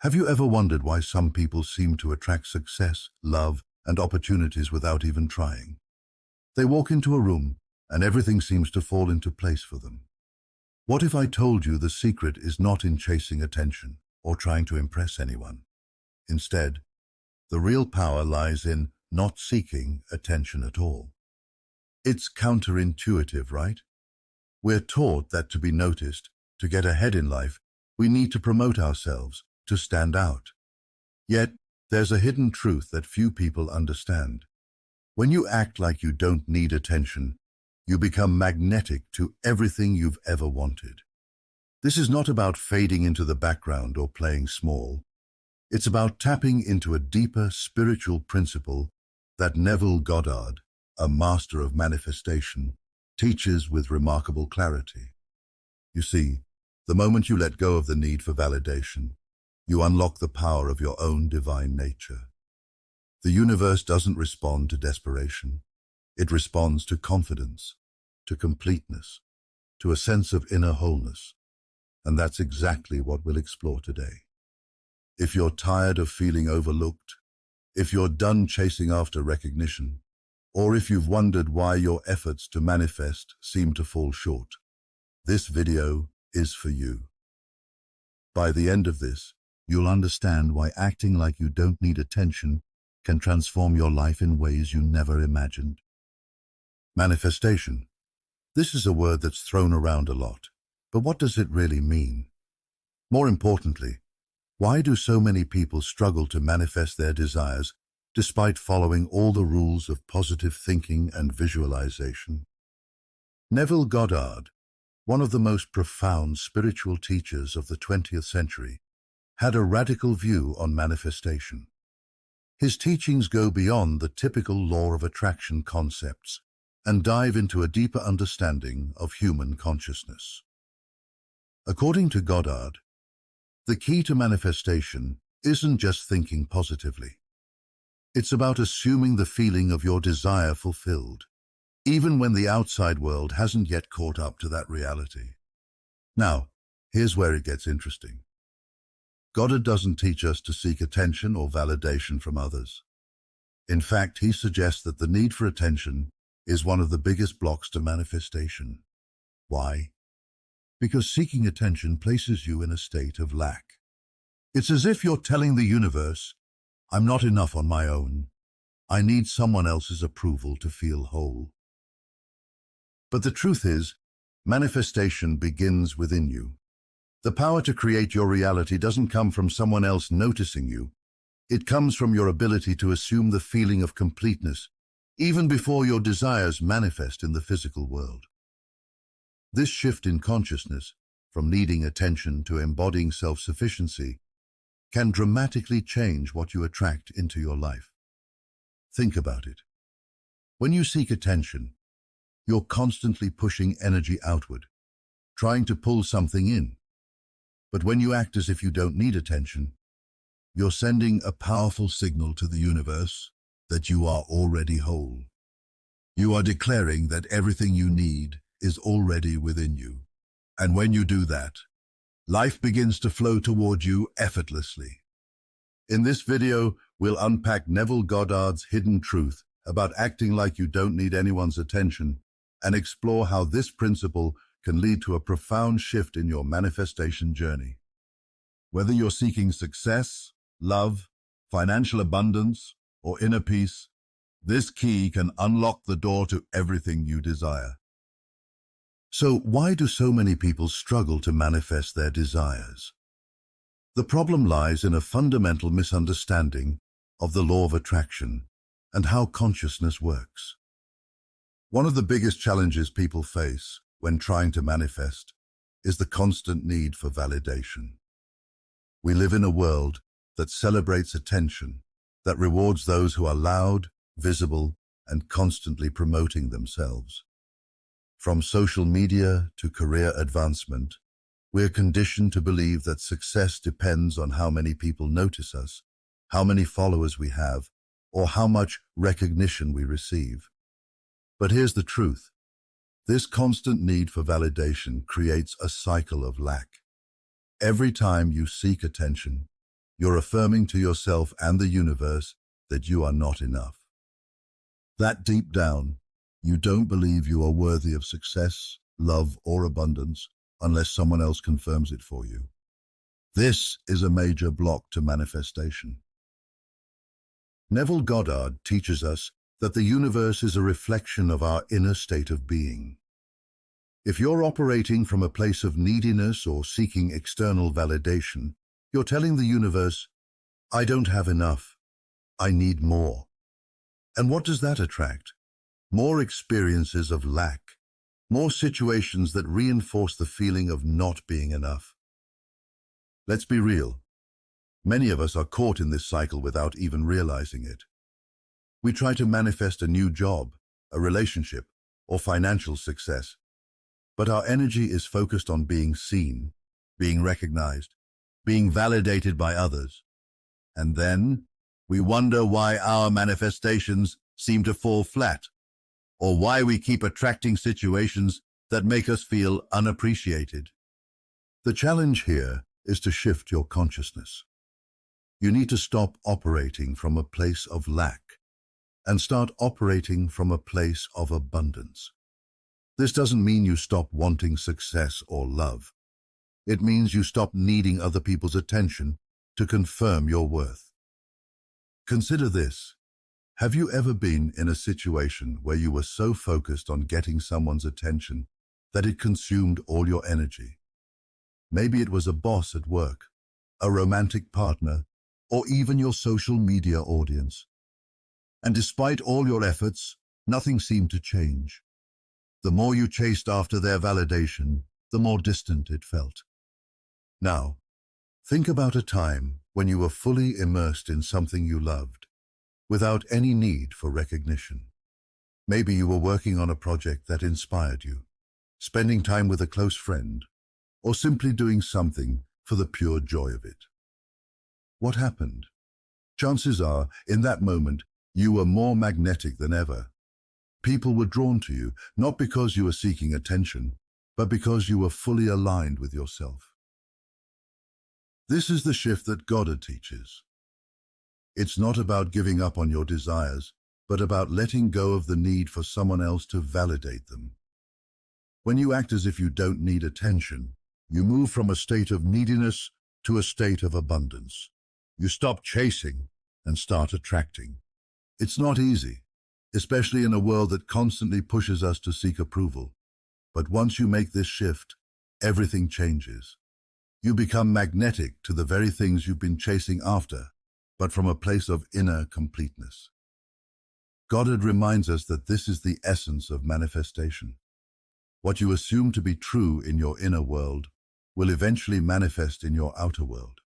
Have you ever wondered why some people seem to attract success, love, and opportunities without even trying? They walk into a room, and everything seems to fall into place for them. What if I told you the secret is not in chasing attention or trying to impress anyone? Instead, the real power lies in not seeking attention at all. It's counterintuitive, right? We're taught that to be noticed, to get ahead in life, we need to promote ourselves, to stand out. Yet, there's a hidden truth that few people understand. When you act like you don't need attention, you become magnetic to everything you've ever wanted. This is not about fading into the background or playing small. It's about tapping into a deeper spiritual principle that Neville Goddard, a master of manifestation, teaches with remarkable clarity. You see, the moment you let go of the need for validation, you unlock the power of your own divine nature. The universe doesn't respond to desperation. It responds to confidence, to completeness, to a sense of inner wholeness. And that's exactly what we'll explore today. If you're tired of feeling overlooked, if you're done chasing after recognition, or if you've wondered why your efforts to manifest seem to fall short, this video is for you. By the end of this, you'll understand why acting like you don't need attention can transform your life in ways you never imagined. Manifestation. This is a word that's thrown around a lot, but what does it really mean? More importantly, why do so many people struggle to manifest their desires despite following all the rules of positive thinking and visualization? Neville Goddard, one of the most profound spiritual teachers of the 20th century, had a radical view on manifestation. His teachings go beyond the typical law of attraction concepts and dive into a deeper understanding of human consciousness. According to Goddard, the key to manifestation isn't just thinking positively. It's about assuming the feeling of your desire fulfilled, even when the outside world hasn't yet caught up to that reality. Now, here's where it gets interesting. Goddard doesn't teach us to seek attention or validation from others. In fact, he suggests that the need for attention is one of the biggest blocks to manifestation. Why? Because seeking attention places you in a state of lack. It's as if you're telling the universe, I'm not enough on my own. I need someone else's approval to feel whole. But the truth is, manifestation begins within you. The power to create your reality doesn't come from someone else noticing you. It comes from your ability to assume the feeling of completeness, even before your desires manifest in the physical world. This shift in consciousness, from needing attention to embodying self-sufficiency, can dramatically change what you attract into your life. Think about it. When you seek attention, you're constantly pushing energy outward, trying to pull something in. But when you act as if you don't need attention, you're sending a powerful signal to the universe that you are already whole. You are declaring that everything you need is already within you. And when you do that, life begins to flow toward you effortlessly. In this video, we'll unpack Neville Goddard's hidden truth about acting like you don't need anyone's attention and explore how this principle can lead to a profound shift in your manifestation journey. Whether you're seeking success, love, financial abundance, or inner peace, this key can unlock the door to everything you desire. So why do so many people struggle to manifest their desires? The problem lies in a fundamental misunderstanding of the law of attraction and how consciousness works. One of the biggest challenges people face when trying to manifest is the constant need for validation. We live in a world that celebrates attention, that rewards those who are loud, visible, and constantly promoting themselves. From social media to career advancement, we're conditioned to believe that success depends on how many people notice us, how many followers we have, or how much recognition we receive. But here's the truth. This constant need for validation creates a cycle of lack. Every time you seek attention, You're affirming to yourself and the universe that you are not enough. That deep down, you don't believe you are worthy of success, love, or abundance unless someone else confirms it for you. This is a major block to manifestation. Neville Goddard teaches us that the universe is a reflection of our inner state of being. If you're operating from a place of neediness or seeking external validation, you're telling the universe, I don't have enough. I need more. And what does that attract? More experiences of lack, more situations that reinforce the feeling of not being enough. Let's be real. Many of us are caught in this cycle without even realizing it. We try to manifest a new job, a relationship, or financial success, but our energy is focused on being seen, being recognized, being validated by others. And then we wonder why our manifestations seem to fall flat, or why we keep attracting situations that make us feel unappreciated. The challenge here is to shift your consciousness. You need to stop operating from a place of lack and start operating from a place of abundance. This doesn't mean you stop wanting success or love. It means you stop needing other people's attention to confirm your worth. Consider this. Have you ever been in a situation where you were so focused on getting someone's attention that it consumed all your energy? Maybe it was a boss at work, a romantic partner, or even your social media audience. And despite all your efforts, nothing seemed to change. The more you chased after their validation, the more distant it felt. Now, think about a time when you were fully immersed in something you loved, without any need for recognition. Maybe you were working on a project that inspired you, spending time with a close friend, or simply doing something for the pure joy of it. What happened? Chances are, in that moment, you were more magnetic than ever. People were drawn to you, not because you were seeking attention, but because you were fully aligned with yourself. This is the shift that Goddard teaches. It's not about giving up on your desires, but about letting go of the need for someone else to validate them. When you act as if you don't need attention, you move from a state of neediness to a state of abundance. You stop chasing and start attracting. It's not easy, especially in a world that constantly pushes us to seek approval. But once you make this shift, everything changes. You become magnetic to the very things you've been chasing after, but from a place of inner completeness. Goddard reminds us that this is the essence of manifestation. What you assume to be true in your inner world will eventually manifest in your outer world.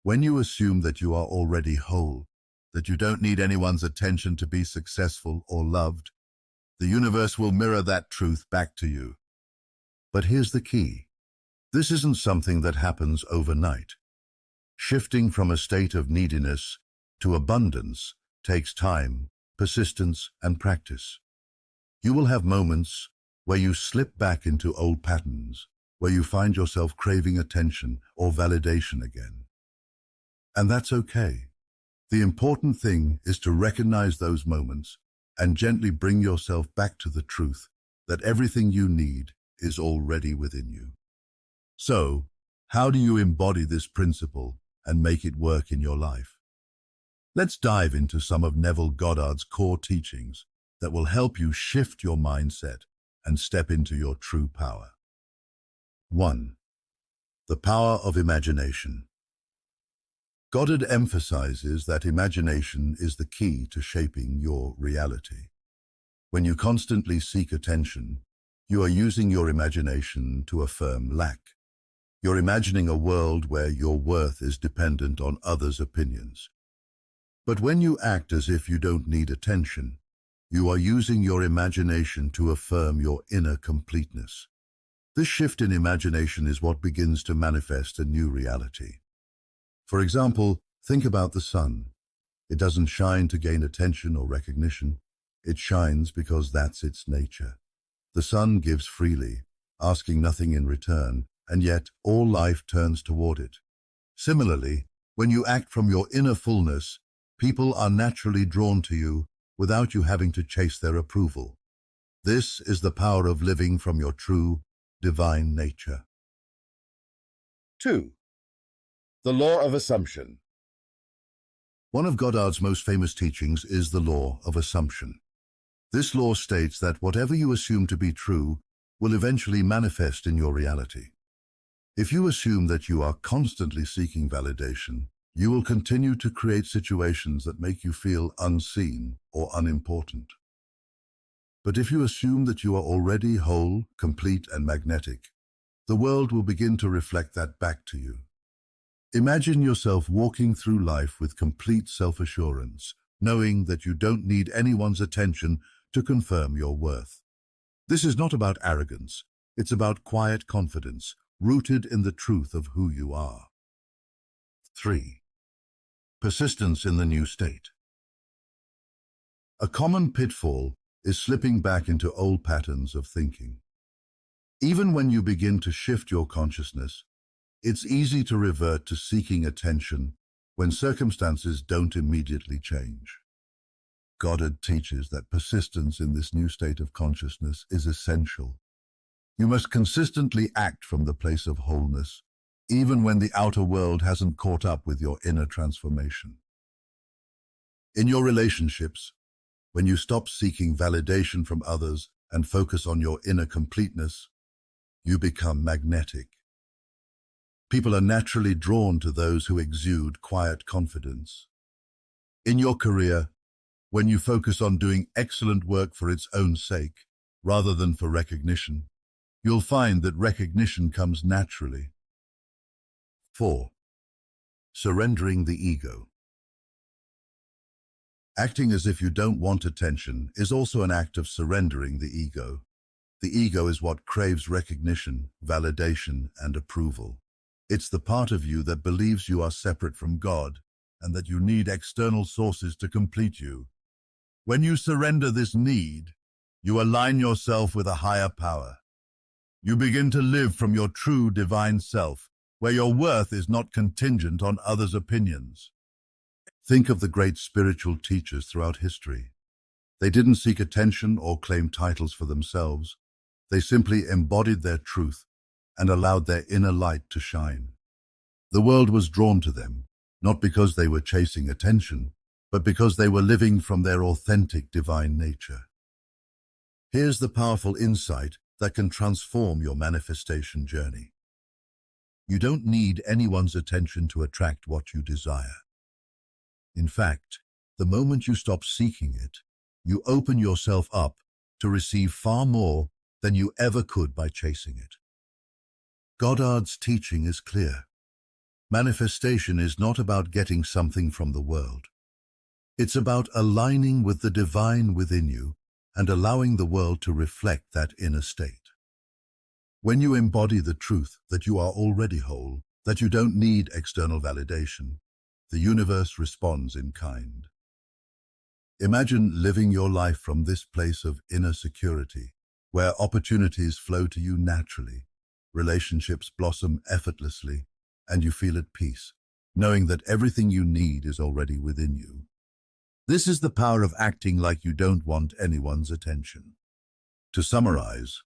When you assume that you are already whole, that you don't need anyone's attention to be successful or loved, the universe will mirror that truth back to you. But here's the key. This isn't something that happens overnight. Shifting from a state of neediness to abundance takes time, persistence, and practice. You will have moments where you slip back into old patterns, where you find yourself craving attention or validation again. And that's okay. The important thing is to recognize those moments and gently bring yourself back to the truth that everything you need is already within you. So, how do you embody this principle and make it work in your life? Let's dive into some of Neville Goddard's core teachings that will help you shift your mindset and step into your true power. 1. The power of imagination. Goddard emphasizes that imagination is the key to shaping your reality. When you constantly seek attention, you are using your imagination to affirm lack. You're imagining a world where your worth is dependent on others' opinions. But when you act as if you don't need attention, you are using your imagination to affirm your inner completeness. This shift in imagination is what begins to manifest a new reality. For example, think about the sun. It doesn't shine to gain attention or recognition. It shines because that's its nature. The sun gives freely, asking nothing in return, and yet all life turns toward it. Similarly, When you act from your inner fullness, people are naturally drawn to you without you having to chase their approval. This is the power of living from your true, divine nature. 2. The Law of Assumption. One of Goddard's most famous teachings is the Law of Assumption. This law states that whatever you assume to be true will eventually manifest in your reality. If you assume that you are constantly seeking validation, you will continue to create situations that make you feel unseen or unimportant. But if you assume that you are already whole, complete, and magnetic, the world will begin to reflect that back to you. Imagine yourself walking through life with complete self-assurance, knowing that you don't need anyone's attention to confirm your worth. This is not about arrogance. It's about quiet confidence, rooted in the truth of who you are. 3. Persistence in the new state. A common pitfall is slipping back into old patterns of thinking. Even when you begin to shift your consciousness, it's easy to revert to seeking attention when circumstances don't immediately change. Goddard teaches that persistence in this new state of consciousness is essential. You must consistently act from the place of wholeness, even when the outer world hasn't caught up with your inner transformation. In your relationships, when you stop seeking validation from others and focus on your inner completeness, you become magnetic. People are naturally drawn to those who exude quiet confidence. In your career, when you focus on doing excellent work for its own sake, rather than for recognition, you'll find that recognition comes naturally. 4. Surrendering the ego. Acting as if you don't want attention is also an act of surrendering the ego. The ego is what craves recognition, validation, and approval. It's the part of you that believes you are separate from God and that you need external sources to complete you. When you surrender this need, you align yourself with a higher power. You begin to live from your true divine self, where your worth is not contingent on others' opinions. Think of the great spiritual teachers throughout history. They didn't seek attention or claim titles for themselves. They simply embodied their truth and allowed their inner light to shine. The world was drawn to them, not because they were chasing attention, but because they were living from their authentic divine nature. Here's the powerful insight that can transform your manifestation journey. You don't need anyone's attention to attract what you desire. In fact, the moment you stop seeking it, you open yourself up to receive far more than you ever could by chasing it. Goddard's teaching is clear. Manifestation is not about getting something from the world. It's about aligning with the divine within you and allowing the world to reflect that inner state. When you embody the truth that you are already whole, that you don't need external validation, the universe responds in kind. Imagine living your life from this place of inner security, where opportunities flow to you naturally, relationships blossom effortlessly, and you feel at peace, knowing that everything you need is already within you. This is the power of acting like you don't want anyone's attention. To summarize,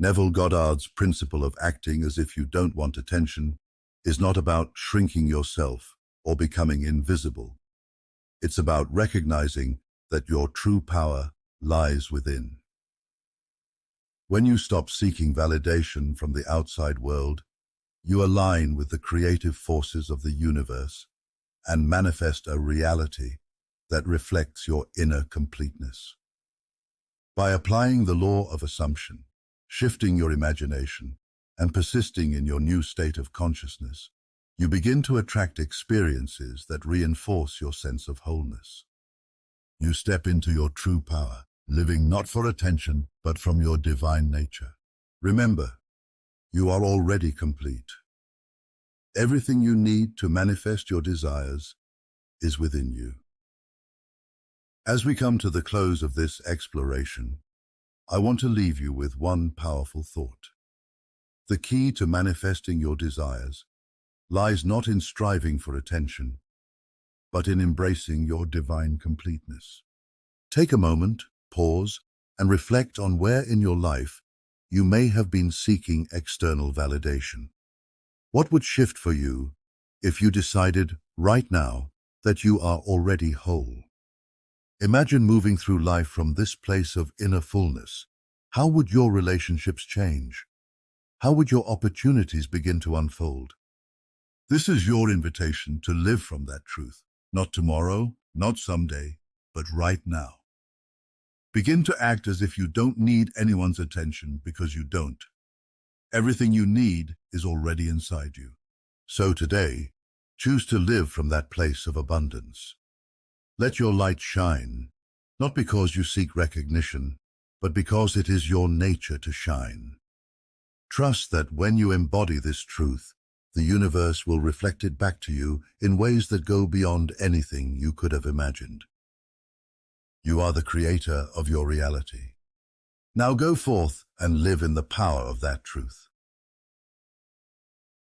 Neville Goddard's principle of acting as if you don't want attention is not about shrinking yourself or becoming invisible. It's about recognizing that your true power lies within. When you stop seeking validation from the outside world, you align with the creative forces of the universe and manifest a reality that reflects your inner completeness. By applying the law of assumption, shifting your imagination, and persisting in your new state of consciousness, you begin to attract experiences that reinforce your sense of wholeness. You step into your true power, living not for attention, but from your divine nature. Remember, you are already complete. Everything you need to manifest your desires is within you. As we come to the close of this exploration, I want to leave you with one powerful thought. The key to manifesting your desires lies not in striving for attention, but in embracing your divine completeness. Take a moment, pause, and reflect on where in your life you may have been seeking external validation. What would shift for you if you decided right now that you are already whole? Imagine moving through life from this place of inner fullness. How would your relationships change? How would your opportunities begin to unfold? This is your invitation to live from that truth. Not tomorrow, not someday, but right now. Begin to act as if you don't need anyone's attention, because you don't. Everything you need is already inside you. So today, choose to live from that place of abundance. Let your light shine, not because you seek recognition, but because it is your nature to shine. Trust that when you embody this truth, the universe will reflect it back to you in ways that go beyond anything you could have imagined. You are the creator of your reality. Now go forth and live in the power of that truth.